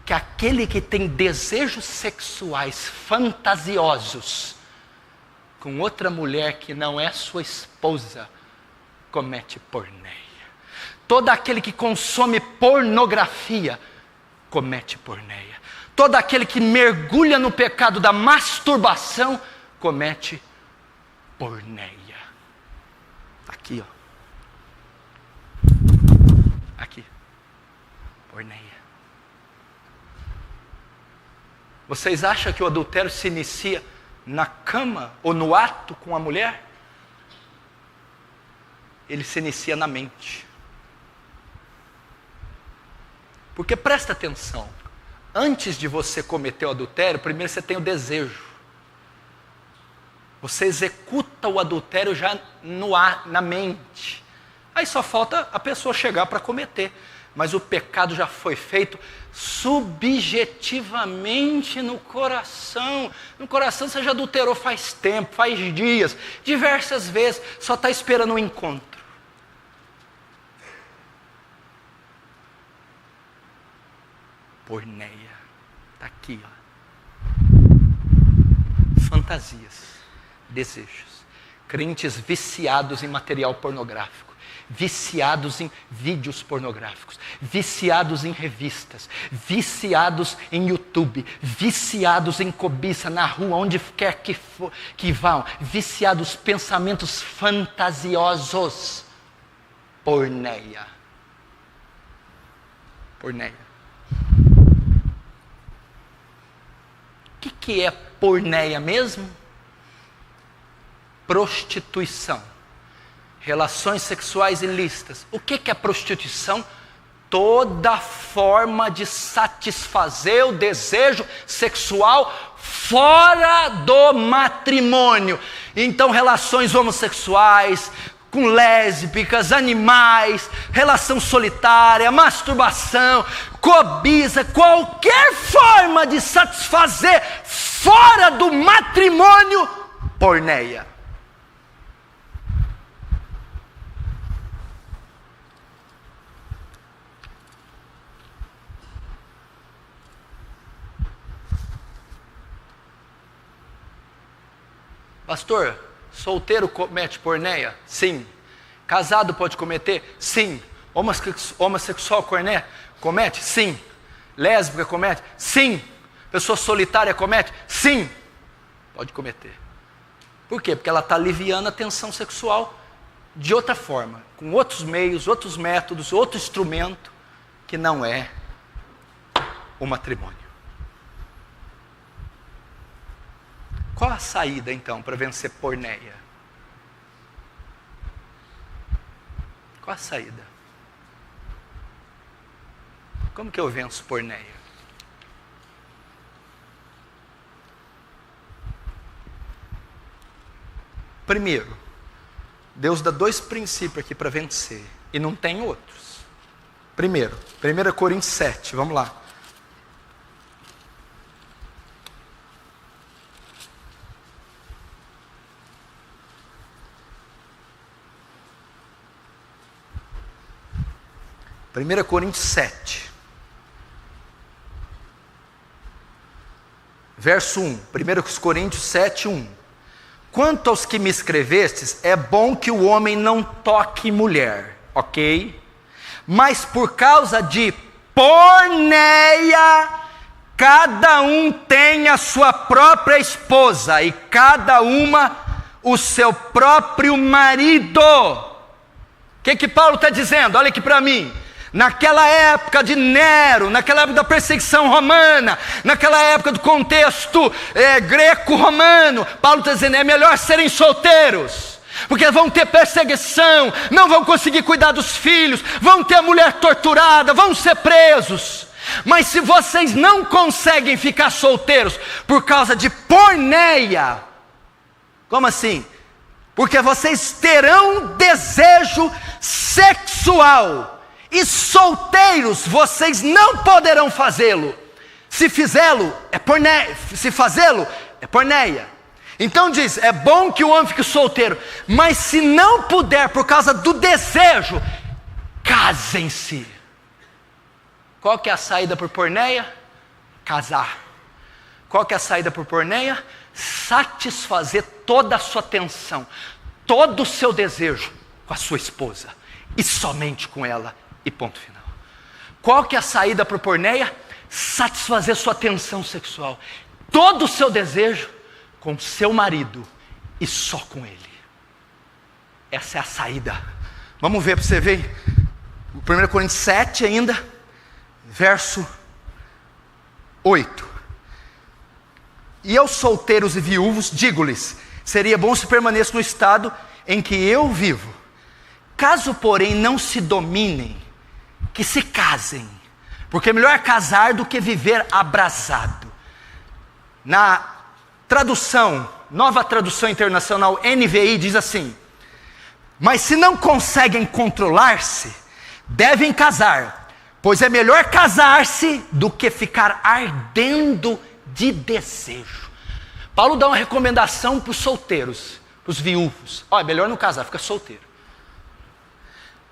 que aquele que tem desejos sexuais fantasiosos com outra mulher que não é sua esposa, comete porneia. Todo aquele que consome pornografia, comete porneia. Todo aquele que mergulha no pecado da masturbação, comete porneia. Aqui, aqui. Porneia. Vocês acham que o adultério se inicia na cama ou no ato com a mulher? Ele se inicia na mente. Porque presta atenção, antes de você cometer o adultério, primeiro você tem o desejo. Você executa o adultério já na mente. Aí só falta a pessoa chegar para cometer. Mas o pecado já foi feito subjetivamente no coração. No coração você já adulterou faz tempo, faz dias, diversas vezes, só está esperando um encontro. porneia. Está aqui, ó. Fantasias, desejos. Crentes viciados em material pornográfico, viciados em vídeos pornográficos, viciados em revistas, viciados em YouTube, viciados em cobiça na rua, onde quer que vão, viciados, pensamentos fantasiosos. Porneia. Porneia. O que é porneia mesmo? Prostituição. Relações sexuais ilícitas. O que é prostituição? Toda forma de satisfazer o desejo sexual fora do matrimônio. Então, relações homossexuais, com lésbicas, animais, relação solitária, masturbação, cobiça, qualquer forma de satisfazer fora do matrimônio, porneia. Pastor, solteiro comete porneia? Sim. Casado pode cometer? Sim. Homossexual comete? Sim. Lésbica comete? Sim. Pessoa solitária comete? Sim. Pode cometer. Por quê? Porque ela está aliviando a tensão sexual de outra forma, com outros meios, outros métodos, outro instrumento, que não é o matrimônio. Qual a saída, então, para vencer porneia? Qual a saída? Como que eu venço porneia? Primeiro, Deus dá 2 princípios aqui para vencer, e não tem outros. Primeiro, 1 Coríntios 7, vamos lá. Primeira Coríntios 7, verso 1, 1 Coríntios 7, 1. Quanto aos que me escrevestes, é bom que o homem não toque mulher, ok? Mas por causa de porneia, cada um tem a sua própria esposa, e cada uma o seu próprio marido. O que Paulo está dizendo? Olha aqui para mim. Naquela época de Nero, naquela época da perseguição romana, naquela época do contexto greco-romano, Paulo está dizendo, é melhor serem solteiros, porque vão ter perseguição, não vão conseguir cuidar dos filhos, vão ter a mulher torturada, vão ser presos. Mas se vocês não conseguem ficar solteiros por causa de porneia, como assim? Porque vocês terão desejo sexual, e solteiros vocês não poderão fazê-lo. Se fizê-lo, é porneia. Se fazê-lo, é porneia. Então diz, é bom que o homem fique solteiro, mas se não puder por causa do desejo, casem-se. Qual que é a saída por porneia? Casar. Qual que é a saída por porneia? Satisfazer toda a sua tensão, todo o seu desejo com a sua esposa, e somente com ela. E ponto final. Qual que é a saída para a porneia? Satisfazer sua tensão sexual, todo o seu desejo com seu marido e só com ele. Essa é a saída. Vamos ver para você ver. 1 Coríntios 7 ainda, verso 8. E aos solteiros e viúvos digo-lhes, seria bom se permaneçam no estado em que eu vivo. Caso, porém, não se dominem, que se casem, porque é melhor casar do que viver abrasado. Na tradução, nova tradução internacional NVI diz assim, mas se não conseguem controlar-se, devem casar, pois é melhor casar-se do que ficar ardendo de desejo. Paulo dá uma recomendação para os solteiros, para os viúvos, é melhor não casar, fica solteiro.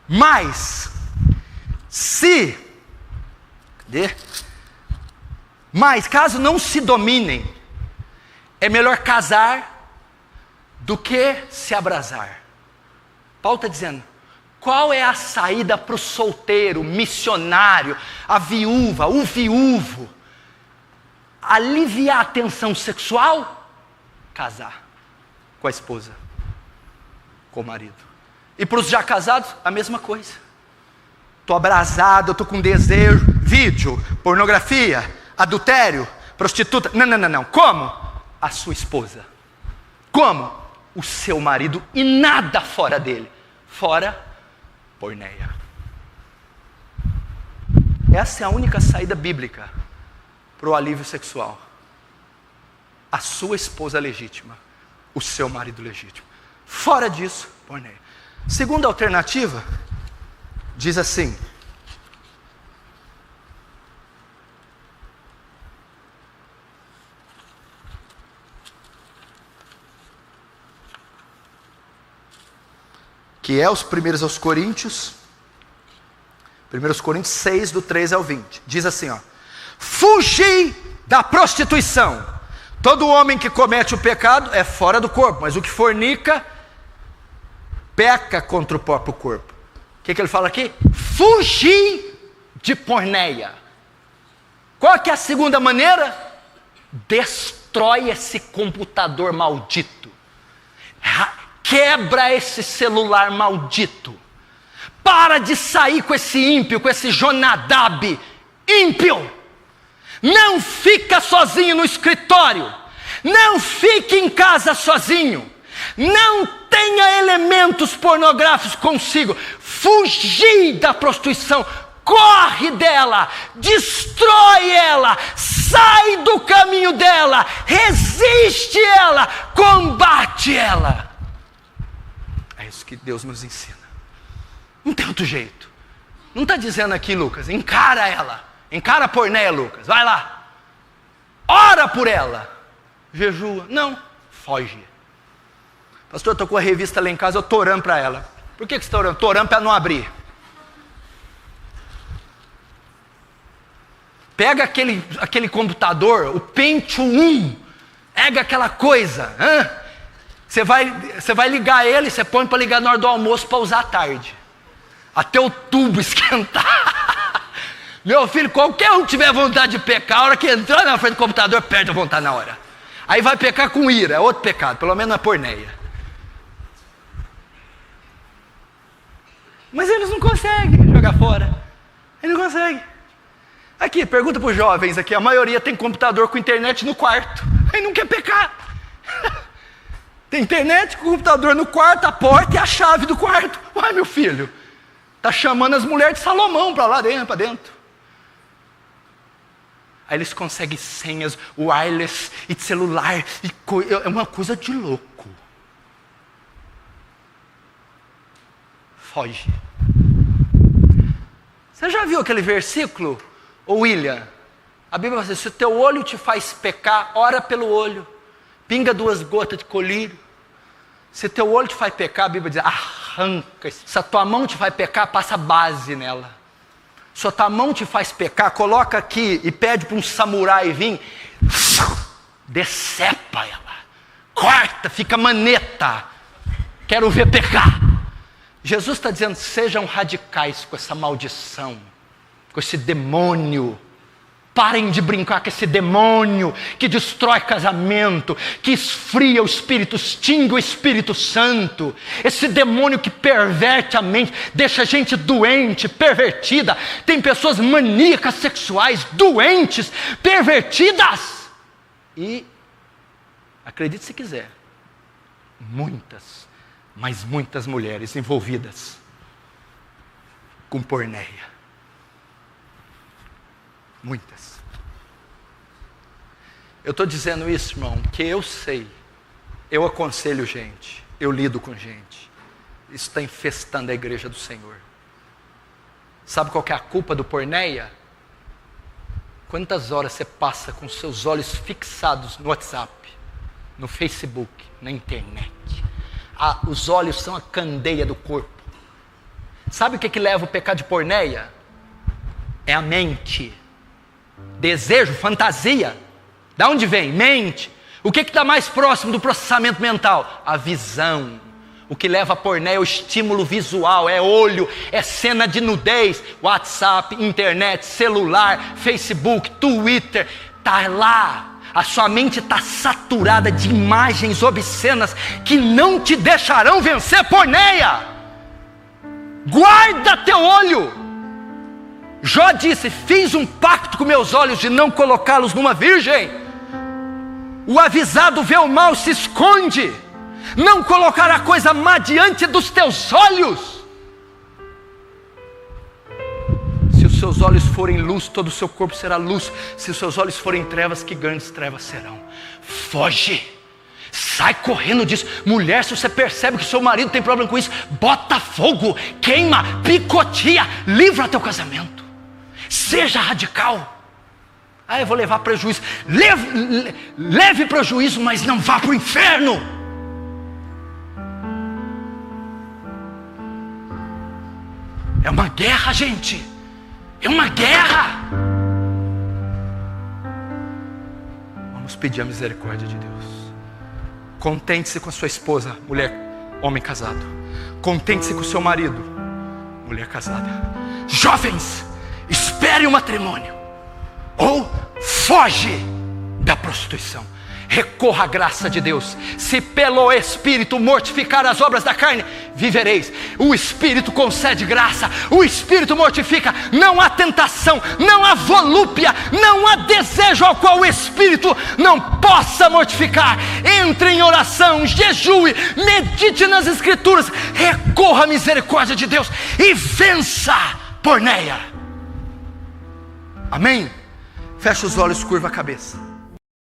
Mas, se Mas caso não se dominem, é melhor casar do que se abrasar. Paulo está dizendo, qual é a saída para o solteiro, missionário, a viúva, o viúvo? Aliviar a tensão sexual? Casar com a esposa, com o marido. E para os já casados, a mesma coisa. Estou abrasado, estou com desejo, vídeo, pornografia, adultério, prostituta. Não. Como? A sua esposa. Como? O seu marido e nada fora dele. Fora porneia. Essa é a única saída bíblica para o alívio sexual. A sua esposa legítima, o seu marido legítimo. Fora disso, porneia. Segunda alternativa, diz assim: que é os primeiros aos Coríntios, 1 Coríntios 6, do 13 ao 20. Diz assim, ó: fugi da prostituição. Todo homem que comete o pecado é fora do corpo, mas o que fornica, peca contra o próprio corpo. O que ele fala aqui? Fugir de porneia. Qual que é a segunda maneira? Destrói esse computador maldito. Quebra esse celular maldito. Para de sair com esse ímpio, com esse Jonadab ímpio. Não fica sozinho no escritório. Não fique em casa sozinho. Não tenha elementos pornográficos consigo. Fugir da prostituição. Corre dela. Destrói ela. Sai do caminho dela. Resiste ela. Combate ela. É isso que Deus nos ensina. Não tem outro jeito. Não está dizendo aqui, Lucas, encara ela. Encara a porneia, Lucas. Vai lá. Ora por ela. Jejua. Não. Foge. Pastor, eu estou com a revista lá em casa, eu estou orando para ela. Por que você está orando? Estou orando para não abrir. Pega aquele computador, o Pentium 1. Pega aquela coisa. Você vai ligar ele, você põe para ligar na hora do almoço para usar à tarde. Até o tubo esquentar. Meu filho, qualquer um que tiver vontade de pecar, a hora que entrar na frente do computador, perde a vontade na hora. Aí vai pecar com ira, é outro pecado, pelo menos na porneia. Mas eles não conseguem jogar fora. Eles não conseguem. Aqui, pergunta para os jovens aqui, a maioria tem computador com internet no quarto. Aí não quer pecar. Tem internet com computador no quarto, a porta e a chave do quarto. Uai, meu filho, está chamando as mulheres de Salomão para lá dentro, para dentro. Aí eles conseguem senhas, wireless e de celular. É uma coisa de louco. Foge. Você já viu aquele versículo, William? A Bíblia fala assim, se o teu olho te faz pecar, ora pelo olho. Pinga 2 gotas de colírio. Se teu olho te faz pecar, a Bíblia diz, arranca. Se a tua mão te faz pecar, passa base nela. Se a tua mão te faz pecar, coloca aqui e pede para um samurai vir, decepa ela, corta, fica maneta. Quero ver pecar. Jesus está dizendo, sejam radicais com essa maldição, com esse demônio. Parem de brincar com esse demônio que destrói casamento, que esfria o Espírito, extingue o Espírito Santo. Esse demônio que perverte a mente, deixa a gente doente, pervertida. Tem pessoas maníacas sexuais, doentes, pervertidas. E, acredite se quiser, muitas, mas muitas mulheres envolvidas com porneia. Muitas. Eu estou dizendo isso, irmão, que eu sei, eu aconselho gente, eu lido com gente. Isso está infestando a igreja do Senhor. Sabe qual que é a culpa do porneia? Quantas horas você passa com seus olhos fixados no WhatsApp, no Facebook, na internet? Os olhos são a candeia do corpo. Sabe o que leva o pecado de porneia? É a mente. Desejo, fantasia. Da onde vem? Mente. O que está mais próximo do processamento mental? A visão. O que leva a pornéia é o estímulo visual, é olho, é cena de nudez, WhatsApp, internet, celular, Facebook, Twitter, está lá. A sua mente está saturada de imagens obscenas que não te deixarão vencer a pornéia. Guarda teu olho. Jó disse: fiz um pacto com meus olhos de não colocá-los numa virgem. O avisado vê o mal, se esconde. Não colocará coisa má diante dos teus olhos. Se os seus olhos forem luz, todo o seu corpo será luz. Se os seus olhos forem trevas, que grandes trevas serão. Foge, sai correndo disso. Mulher, se você percebe que seu marido tem problema com isso, bota fogo, queima, picoteia, livra teu casamento. Seja radical. Eu vou levar prejuízo. Leve prejuízo, mas não vá para o inferno. É uma guerra, gente. É uma guerra. Vamos pedir a misericórdia de Deus. Contente-se com a sua esposa, mulher, homem casado. Contente-se com o seu marido, mulher casada. Jovens, espere o matrimônio. Ou foge da prostituição. Recorra à graça de Deus. Se pelo Espírito mortificar as obras da carne, vivereis. O Espírito concede graça, o Espírito mortifica. Não há tentação, não há volúpia, não há desejo ao qual o Espírito não possa mortificar. Entre em oração, jejue, medite nas Escrituras, recorra à misericórdia de Deus e vença a pornéia. Amém? Fecha os olhos, curva a cabeça.